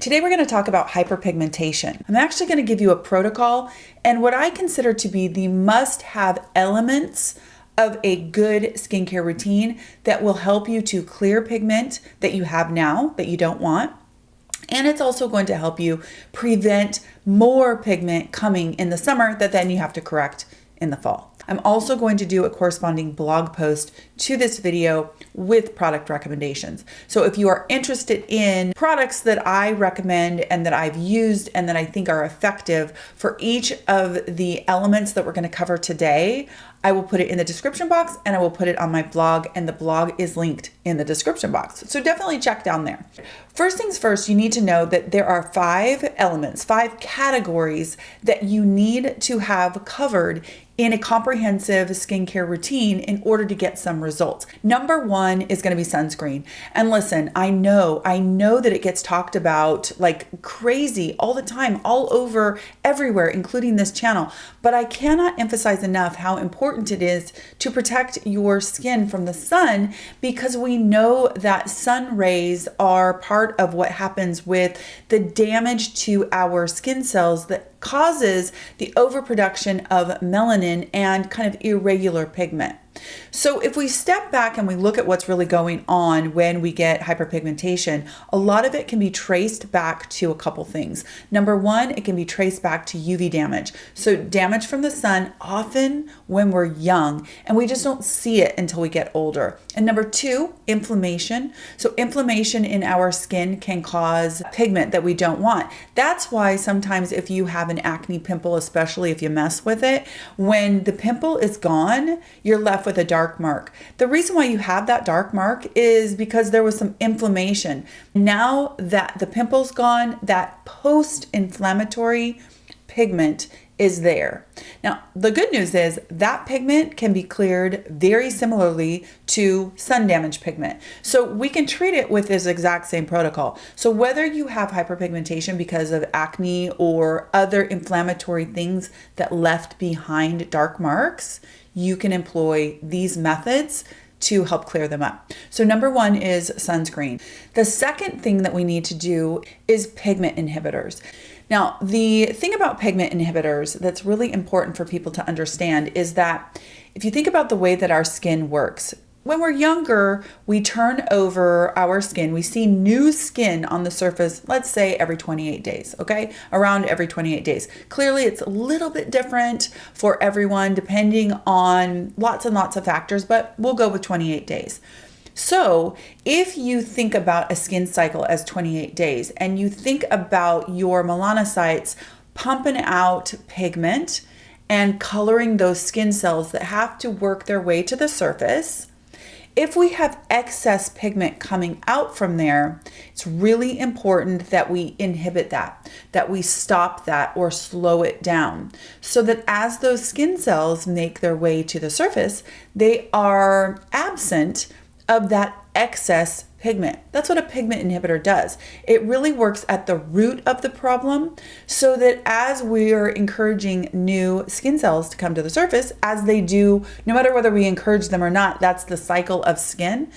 Today we're going to talk about hyperpigmentation. I'm actually going to give you a protocol and what I consider to be the must-have elements of a good skincare routine that will help you to clear pigment that you have now that you don't want. And it's also going to help you prevent more pigment coming in the summer that then you have to correct in the fall. I'm also going to do a corresponding blog post to this video with product recommendations. So if you are interested in products that I recommend and that I've used and that I think are effective for each of the elements that we're going to cover today, I will put it in the description box and I will put it on my blog, and the blog is linked in the description box. So definitely check down there. First things first, you need to know that there are 5 elements, 5 categories that you need to have covered in a comprehensive skincare routine in order to get some results. Number 1 is going to be sunscreen. And listen, I know that it gets talked about like crazy all the time, all over, everywhere, including this channel. But I cannot emphasize enough how important it is to protect your skin from the sun, because we know that sun rays are part of what happens with the damage to our skin cells that causes the overproduction of melanin and kind of irregular pigment. So if we step back and we look at what's really going on when we get hyperpigmentation, a lot of it can be traced back to a couple things. Number 1, it can be traced back to UV damage. So damage from the sun, often when we're young, and we just don't see it until we get older. And number 2, inflammation. So inflammation in our skin can cause pigment that we don't want. That's why sometimes if you have an acne pimple, especially if you mess with it, when the pimple is gone, you're left with a dark mark. The reason why you have that dark mark is because there was some inflammation. Now that the pimple's gone, that post-inflammatory pigment is there. Now, the good news is that pigment can be cleared very similarly to sun damage pigment. So we can treat it with this exact same protocol. So whether you have hyperpigmentation because of acne or other inflammatory things that left behind dark marks, you can employ these methods to help clear them up. So number 1 is sunscreen. The second thing that we need to do is pigment inhibitors. Now, the thing about pigment inhibitors that's really important for people to understand is that if you think about the way that our skin works, when we're younger, we turn over our skin. We see new skin on the surface, let's say every 28 days, okay? Around every 28 days. Clearly, it's a little bit different for everyone depending on lots and lots of factors, but we'll go with 28 days. So if you think about a skin cycle as 28 days and you think about your melanocytes pumping out pigment and coloring those skin cells that have to work their way to the surface, if we have excess pigment coming out from there, it's really important that we inhibit that we stop that or slow it down, so that as those skin cells make their way to the surface, they are absent of that excess pigment. That's what a pigment inhibitor does. It really works at the root of the problem, so that as we're encouraging new skin cells to come to the surface, as they do, no matter whether we encourage them or not, that's the cycle of skin,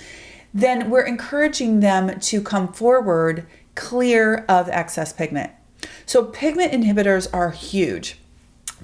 then we're encouraging them to come forward clear of excess pigment. So pigment inhibitors are huge.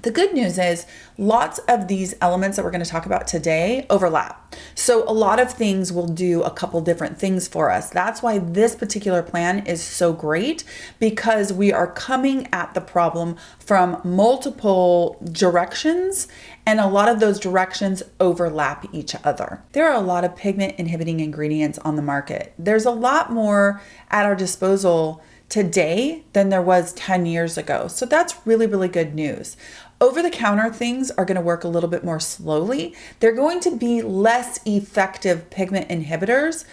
The good news is lots of these elements that we're going to talk about today overlap. So a lot of things will do a couple different things for us. That's why this particular plan is so great, because we are coming at the problem from multiple directions, and a lot of those directions overlap each other. There are a lot of pigment inhibiting ingredients on the market. There's a lot more at our disposal today than there was 10 years ago. So that's really, really good news. Over-the-counter things are going to work a little bit more slowly. They're going to be less effective pigment inhibitors,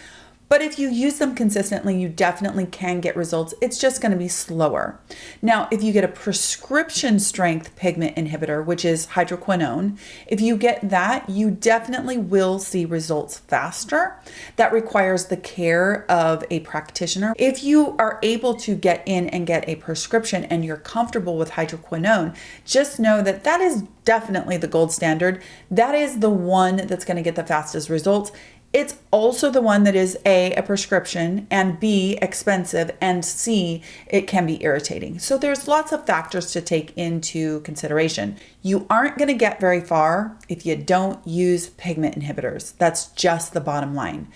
but if you use them consistently, you definitely can get results. It's just going to be slower. Now, if you get a prescription strength pigment inhibitor, which is hydroquinone, if you get that, you definitely will see results faster. That requires the care of a practitioner. If you are able to get in and get a prescription and you're comfortable with hydroquinone, just know that that is definitely the gold standard. That is the one that's going to get the fastest results. It's also the one that is A, prescription, and B, expensive, and C, it can be irritating. So there's lots of factors to take into consideration. You aren't going to get very far if you don't use pigment inhibitors. That's just the bottom line.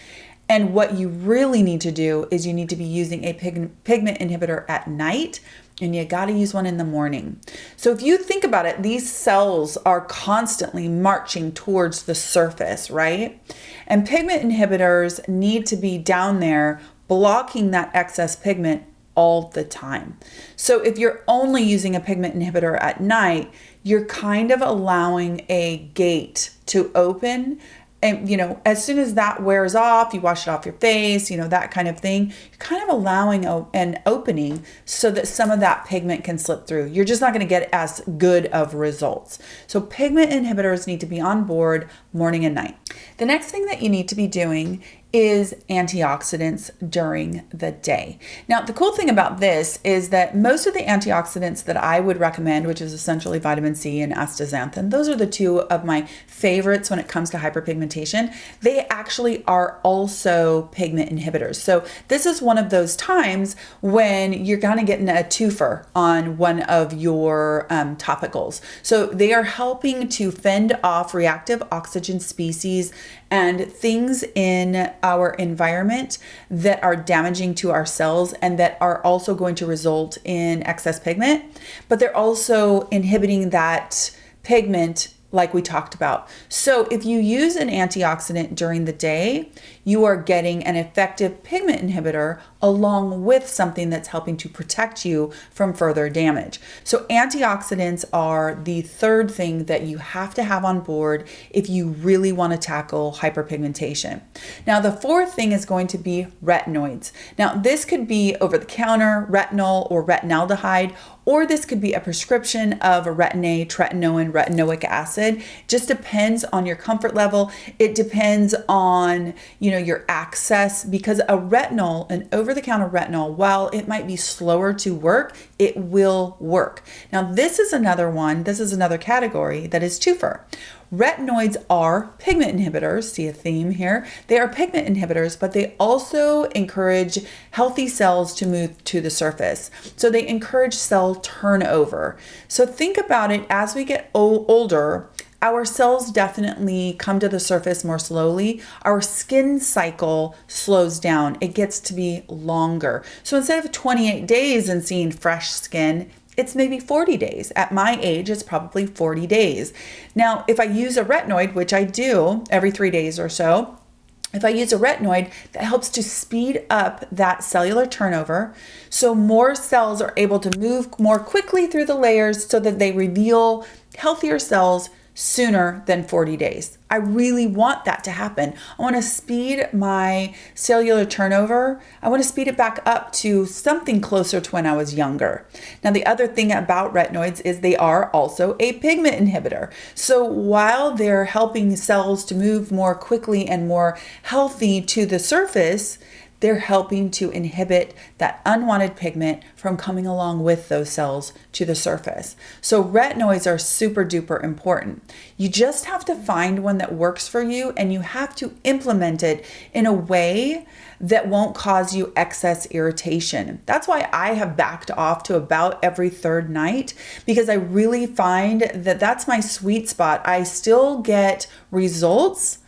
And what you really need to do is you need to be using a pigment inhibitor at night, and you got to use one in the morning. So if you think about it, these cells are constantly marching towards the surface, right? And pigment inhibitors need to be down there blocking that excess pigment all the time. So if you're only using a pigment inhibitor at night, you're kind of allowing a gate to open. And, as soon as that wears off, you wash it off your face, that kind of thing, you're kind of allowing an opening so that some of that pigment can slip through. You're just not going to get as good of results. So pigment inhibitors need to be on board morning and night. The next thing that you need to be doing is antioxidants during the day. Now, the cool thing about this is that most of the antioxidants that I would recommend, which is essentially vitamin C and astaxanthin, those are the two of my favorites when it comes to hyperpigmentation. They actually are also pigment inhibitors. So this is one of those times when you're kind of getting a twofer on one of your topicals. So they are helping to fend off reactive oxygen species and things in our environment that are damaging to our cells and that are also going to result in excess pigment, but they're also inhibiting that pigment like we talked about. So if you use an antioxidant during the day, you are getting an effective pigment inhibitor along with something that's helping to protect you from further damage. So antioxidants are the third thing that you have to have on board if you really want to tackle hyperpigmentation. Now, the fourth thing is going to be retinoids. Now, this could be over-the-counter retinol or retinaldehyde, or this could be a prescription of a retin-A, tretinoin, retinoic acid. Just depends on your comfort level. It depends on, your access, because a retinol, an over-the-counter retinol, while it might be slower to work, it will work. Now, this is another category that is twofer. Retinoids are pigment inhibitors. See a theme here? They are pigment inhibitors, but they also encourage healthy cells to move to the surface. So they encourage cell turnover. So think about it, as we get older, our cells definitely come to the surface more slowly. Our skin cycle slows down. It gets to be longer. So instead of 28 days and seeing fresh skin, it's maybe 40 days. At my age, it's probably 40 days. Now, if I use a retinoid, which I do every 3 days or so, if I use a retinoid, that helps to speed up that cellular turnover so more cells are able to move more quickly through the layers so that they reveal healthier cells sooner than 40 days. I really want that to happen. I want to speed my cellular turnover. I want to speed it back up to something closer to when I was younger. Now, the other thing about retinoids is they are also a pigment inhibitor. So while they're helping cells to move more quickly and more healthy to the surface, they're helping to inhibit that unwanted pigment from coming along with those cells to the surface. So retinoids are super duper important. You just have to find one that works for you, and you have to implement it in a way that won't cause you excess irritation. That's why I have backed off to about every third night, because I really find that that's my sweet spot. I still get results,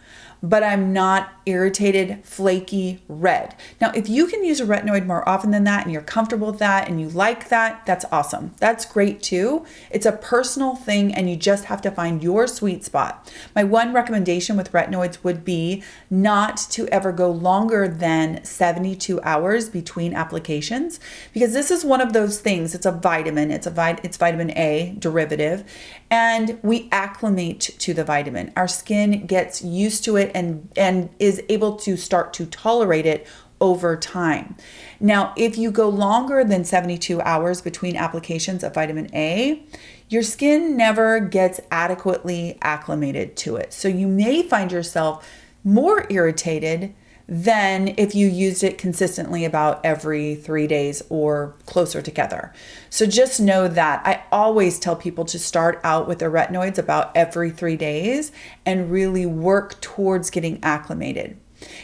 but I'm not irritated, flaky, red. Now, if you can use a retinoid more often than that and you're comfortable with that and you like that, that's awesome. That's great too. It's a personal thing and you just have to find your sweet spot. My one recommendation with retinoids would be not to ever go longer than 72 hours between applications, because this is one of those things. It's a vitamin. It's vitamin A derivative, and we acclimate to the vitamin. Our skin gets used to it and is able to start to tolerate it over time. Now, if you go longer than 72 hours between applications of vitamin A, your skin never gets adequately acclimated to it. So you may find yourself more irritated than if you used it consistently about every 3 days or closer together. So just know that. I always tell people to start out with their retinoids about every 3 days and really work towards getting acclimated.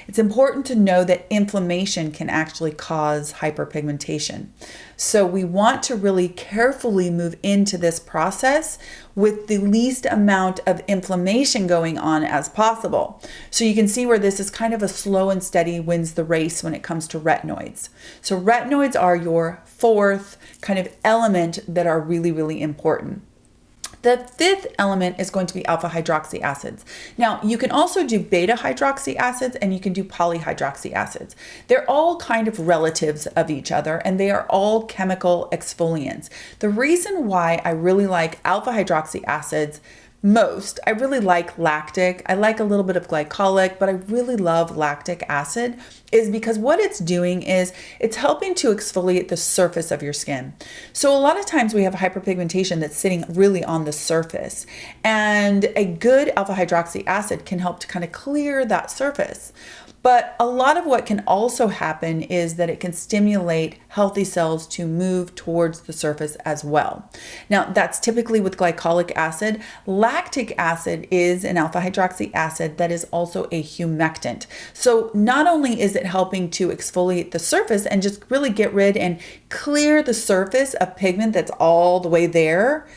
It's important to know that inflammation can actually cause hyperpigmentation. So we want to really carefully move into this process with the least amount of inflammation going on as possible. So you can see where this is kind of a slow and steady wins the race when it comes to retinoids. So retinoids are your fourth kind of element that are really, really important. The fifth element is going to be alpha hydroxy acids. Now, you can also do beta hydroxy acids and you can do polyhydroxy acids. They're all kind of relatives of each other and they are all chemical exfoliants. The reason why I really like alpha hydroxy acids I really like lactic. I like a little bit of glycolic, but I really love lactic acid is because what it's doing is it's helping to exfoliate the surface of your skin. So a lot of times we have hyperpigmentation that's sitting really on the surface, and a good alpha hydroxy acid can help to kind of clear that surface. But a lot of what can also happen is that it can stimulate healthy cells to move towards the surface as well. Now, that's typically with glycolic acid. Lactic acid is an alpha hydroxy acid that is also a humectant. So not only is it helping to exfoliate the surface and just really get rid and clear the surface of pigment that's all the way there,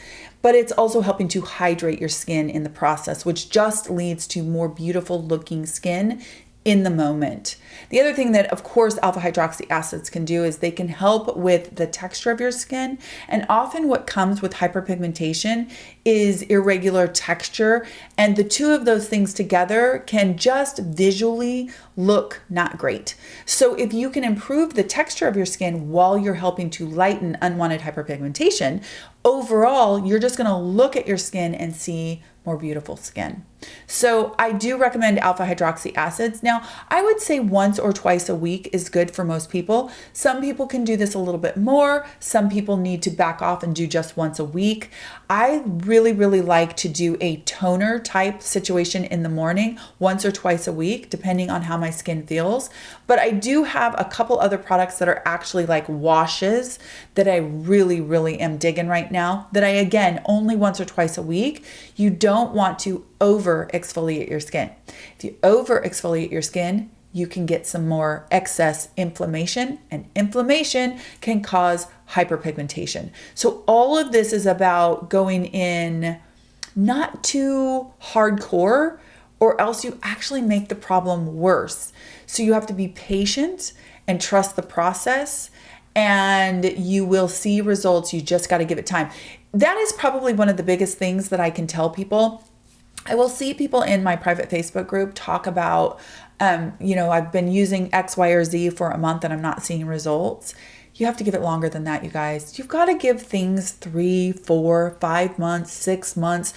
but it's also helping to hydrate your skin in the process, which just leads to more beautiful looking skin in the moment. The other thing that, of course, alpha hydroxy acids can do is they can help with the texture of your skin. And often what comes with hyperpigmentation is irregular texture. And the two of those things together can just visually look not great. So if you can improve the texture of your skin while you're helping to lighten unwanted hyperpigmentation, overall, you're just going to look at your skin and see more beautiful skin. So I do recommend alpha hydroxy acids. Now, I would say once or twice a week is good for most people. Some people can do this a little bit more. Some people need to back off and do just once a week. I really, really like to do a toner type situation in the morning, once or twice a week, depending on how my skin feels. But I do have a couple other products that are actually like washes that I really, really am digging right now, that I, again, only once or twice a week. You don't want to over exfoliate your skin. If you over exfoliate your skin, you can get some more excess inflammation, and inflammation can cause hyperpigmentation. So all of this is about going in not too hardcore, or else you actually make the problem worse. So you have to be patient and trust the process, and you will see results. You just got to give it time. That is probably one of the biggest things that I can tell people. I will see people in my private Facebook group talk about, I've been using X, Y, or Z for a month and I'm not seeing results. You have to give it longer than that, you guys. You've got to give things 3, 4, 5 months, 6 months.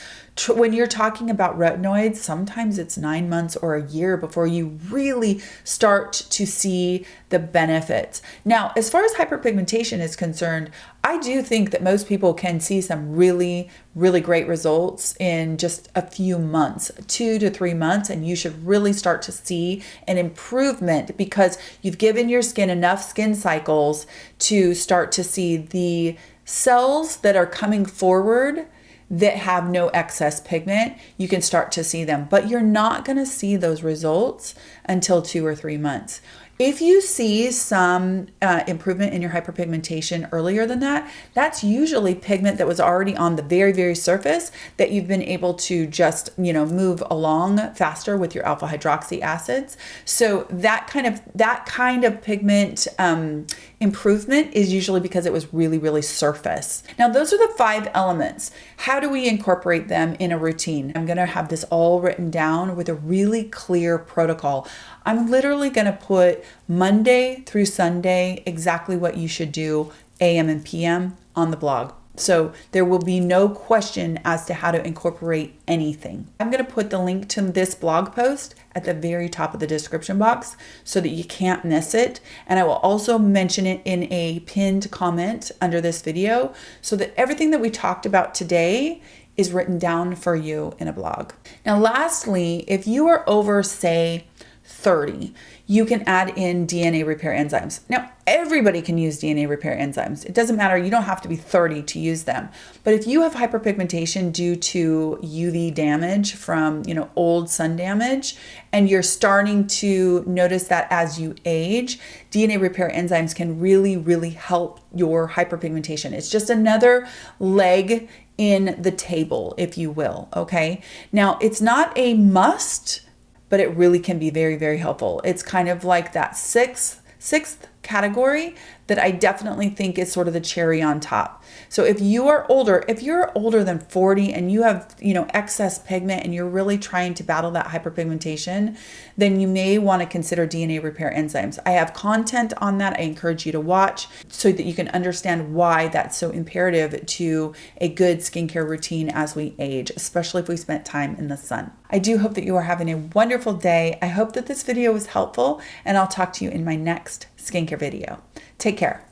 When you're talking about retinoids, sometimes it's 9 months or a year before you really start to see the benefits. Now, as far as hyperpigmentation is concerned, I do think that most people can see some really, really great results in just a few months, 2 to 3 months, and you should really start to see an improvement because you've given your skin enough skin cycles to start to see the cells that are coming forward that have no excess pigment. You can start to see them, but you're not going to see those results until 2 or 3 months. If you see some improvement in your hyperpigmentation earlier than that, that's usually pigment that was already on the very, very surface that you've been able to just, move along faster with your alpha hydroxy acids. So that kind of pigment improvement is usually because it was really, really surface. Now, those are the 5 elements. How do we incorporate them in a routine? I'm going to have this all written down with a really clear protocol. I'm literally going to put Monday through Sunday exactly what you should do, AM and PM, on the blog. So there will be no question as to how to incorporate anything. I'm going to put the link to this blog post at the very top of the description box so that you can't miss it. And I will also mention it in a pinned comment under this video so that everything that we talked about today is written down for you in a blog. Now, lastly, if you are over, say, 30, you can add in DNA repair enzymes. Now, everybody can use DNA repair enzymes. It doesn't matter. You don't have to be 30 to use them. But if you have hyperpigmentation due to UV damage from, old sun damage, and you're starting to notice that as you age, DNA repair enzymes can really, really help your hyperpigmentation. It's just another leg in the table, if you will, okay? Now, it's not a must, but it really can be very, very helpful. It's kind of like that sixth category that I definitely think is sort of the cherry on top. So if you're older than 40 and you have, excess pigment and you're really trying to battle that hyperpigmentation, then you may want to consider DNA repair enzymes. I have content on that I encourage you to watch so that you can understand why that's so imperative to a good skincare routine as we age, especially if we spent time in the sun. I do hope that you are having a wonderful day. I hope that this video was helpful, and I'll talk to you in my next skincare video. Take care.